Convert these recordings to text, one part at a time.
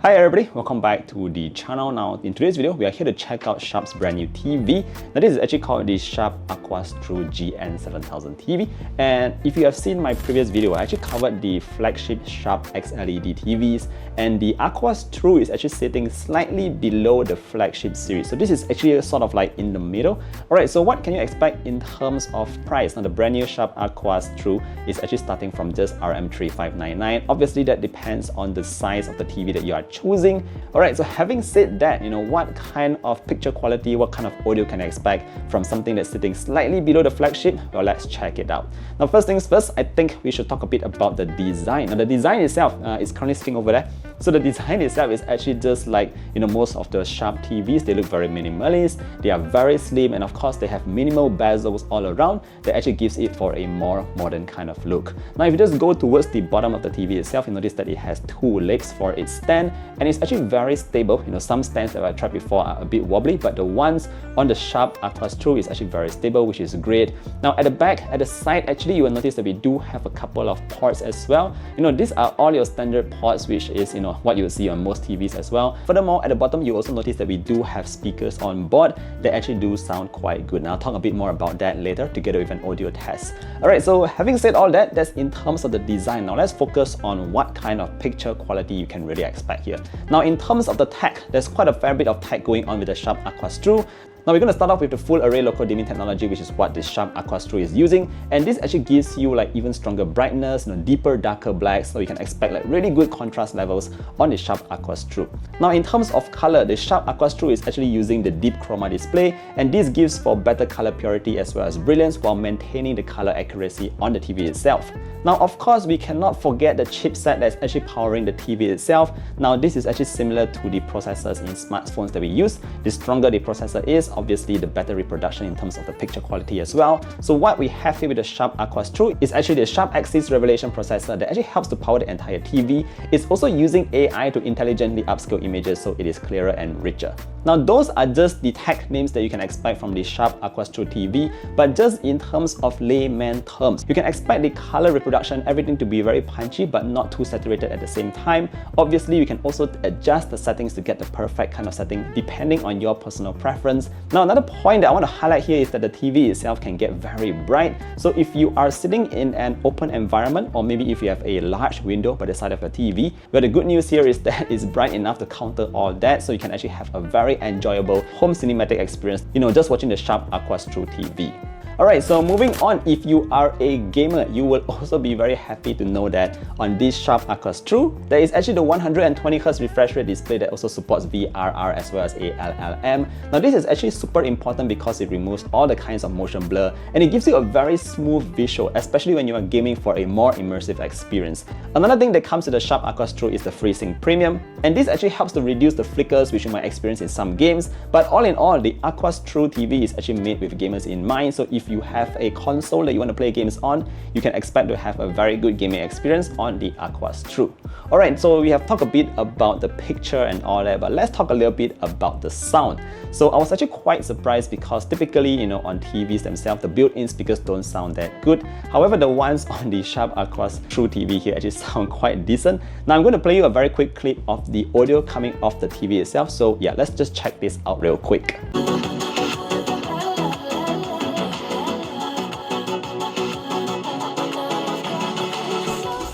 Hi everybody, welcome back to the channel. Now in today's video, we are here to check out Sharp's brand new TV. Now this is actually called the Sharp AQUOS TRU GN7000 TV, and if you have seen my previous video, I actually covered the flagship Sharp XLED TVs, and the AQUOS TRU is actually sitting slightly below the flagship series. So this is actually sort of like in the middle. Alright, so what can you expect in terms of price? Now the brand new Sharp AQUOS TRU is actually starting from just RM3599. Obviously that depends on the size of the TV that you are choosing. Alright, so having said that, what kind of picture quality, what kind of audio can I expect from something that's sitting slightly below the flagship? Well, let's check it out. Now first things first, I think we should talk a bit about the design. Now the design itself is currently sitting over there. So the design itself is actually just like most of the Sharp TVs. They look very minimalist, they are very slim, and of course they have minimal bezels all around that actually gives it for a more modern kind of look. Now if you just go towards the bottom of the TV itself, you notice that it has two legs for its stand, and it's actually very stable. Some stands that I've tried before are a bit wobbly, but the ones on the Sharp AQUOS TRU is actually very stable, which is great. Now at the back, at the side, actually you will notice that we do have a couple of ports as well. These are all your standard ports, which is what you will see on most TVs as well. Furthermore, at the bottom you also notice that we do have speakers on board that actually do sound quite good. Now I'll talk a bit more about that later together with an audio test. Alright, so having said all that, that's in terms of the design. Now let's focus on what kind of picture quality you can really expect here. Now in terms of the tech, there's quite a fair bit of tech going on with the Sharp AQUOS TRU. Now we're going to start off with the full array local dimming technology, which is what the Sharp AQUOS TRU is using, and this actually gives you even stronger brightness, deeper darker blacks, so you can expect really good contrast levels on the Sharp AQUOS TRU. Now in terms of color, the Sharp AQUOS TRU is actually using the deep chroma display, and this gives for better color purity as well as brilliance while maintaining the color accuracy on the TV itself. Now of course we cannot forget the chipset that's actually powering the TV itself. Now this is actually similar to the processors in smartphones that we use. The stronger the processor is, obviously the better reproduction in terms of the picture quality as well. So what we have here with the Sharp AQUOS TRU is actually the Sharp Axis Revelation processor that actually helps to power the entire TV. It's also using AI to intelligently upscale images so it is clearer and richer. Now those are just the tech names that you can expect from the Sharp AQUOS TRU TV, but just in terms of layman terms, you can expect the color reproduction, everything to be very punchy but not too saturated at the same time. Obviously you can also adjust the settings to get the perfect kind of setting depending on your personal preference. Now another point that I want to highlight here is that the TV itself can get very bright. So if you are sitting in an open environment, or maybe if you have a large window by the side of your TV, well, the good news here is that it's bright enough to counter all that, so you can actually have a very enjoyable home cinematic experience, just watching the Sharp AQUOS TRU TV. Alright, so moving on, if you are a gamer, you will also be very happy to know that on this Sharp AQUOS TRU, there is actually the 120Hz refresh rate display that also supports VRR as well as ALLM. Now this is actually super important because it removes all the kinds of motion blur, and it gives you a very smooth visual, especially when you are gaming for a more immersive experience. Another thing that comes with the Sharp AQUOS TRU is the FreeSync Premium, and this actually helps to reduce the flickers which you might experience in some games. But all in all, the AQUOS TRU TV is actually made with gamers in mind, so if you have a console that you want to play games on, you can expect to have a very good gaming experience on the AQUOS TRU. Alright, so we have talked a bit about the picture and all that, but let's talk a little bit about the sound. So I was actually quite surprised because typically, on TVs themselves, the built-in speakers don't sound that good. However, the ones on the Sharp AQUOS TRU TV here actually sound quite decent. Now I'm going to play you a very quick clip of the audio coming off the TV itself. So yeah, let's just check this out real quick.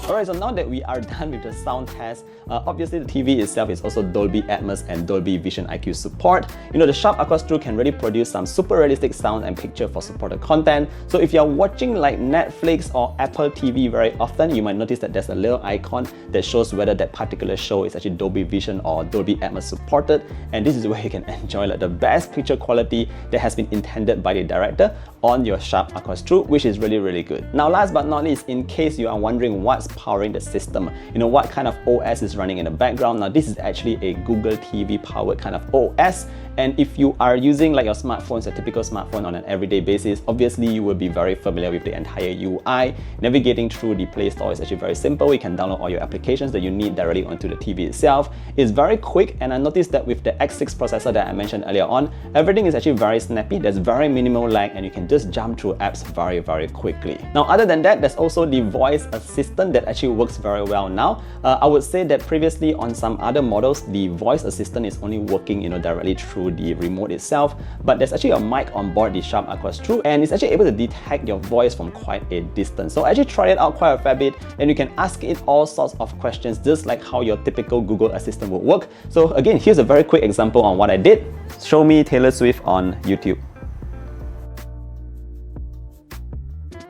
Alright, so now that we are done with the sound test, obviously the TV itself is also Dolby Atmos and Dolby Vision IQ support. The Sharp AQUOS TRU can really produce some super realistic sound and picture for supported content. So if you're watching like Netflix or Apple TV very often, you might notice that there's a little icon that shows whether that particular show is actually Dolby Vision or Dolby Atmos supported, and this is where you can enjoy the best picture quality that has been intended by the director on your Sharp AQUOS TRU, which is really, really good. Now last but not least, in case you are wondering what's powering the system, what kind of OS is running in the background, now this is actually a Google TV powered kind of OS, And if you are using like your smartphones, a typical smartphone on an everyday basis, obviously you will be very familiar with the entire UI. Navigating through the Play Store is actually very simple. You can download all your applications that you need directly onto the TV itself. It's very quick, and I noticed that with the X6 processor that I mentioned earlier on, everything is actually very snappy. There's very minimal lag, and you can just jump through apps very quickly. Now, other than that, there's also the voice assistant that actually works very well now. I would say that previously on some other models, the voice assistant is only working directly through the remote itself, but there's actually a mic on board the Sharp AQUOS TRU, and it's actually able to detect your voice from quite a distance. So I actually tried it out quite a fair bit, and you can ask it all sorts of questions just like how your typical Google Assistant would work. So again, here's a very quick example on what I did. Show me Taylor Swift on YouTube.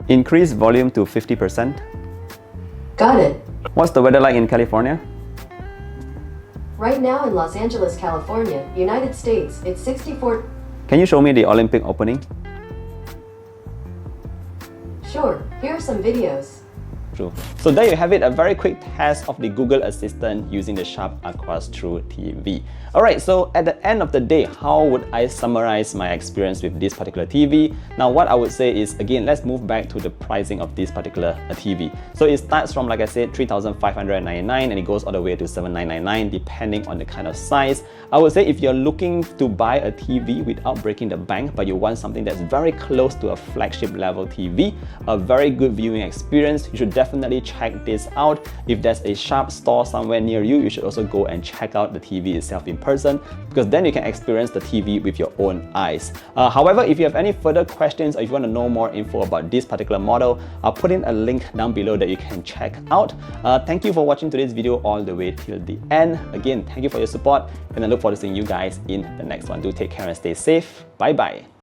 Increase volume to 50%. Got it. What's the weather like in California? Right now in Los Angeles, California, United States, it's 64. Can you show me the Olympic opening? Sure, here are some videos. True. So there you have it, a very quick test of the Google Assistant using the Sharp AQUOS TRU TV. Alright, so at the end of the day, how would I summarize my experience with this particular TV? Now what I would say is, again, let's move back to the pricing of this particular TV. So it starts from, like I said, $3,599 and it goes all the way to $7,999 depending on the kind of size. I would say if you're looking to buy a TV without breaking the bank, but you want something that's very close to a flagship level TV, a very good viewing experience, you should definitely check this out. If there's a Sharp store somewhere near you, you should also go and check out the TV itself in person, because then you can experience the TV with your own eyes. However, if you have any further questions or if you want to know more info about this particular model, I'll put in a link down below that you can check out. Thank you for watching today's video all the way till the end. Again, thank you for your support, and I look forward to seeing you guys in the next one. Do take care and stay safe. Bye bye.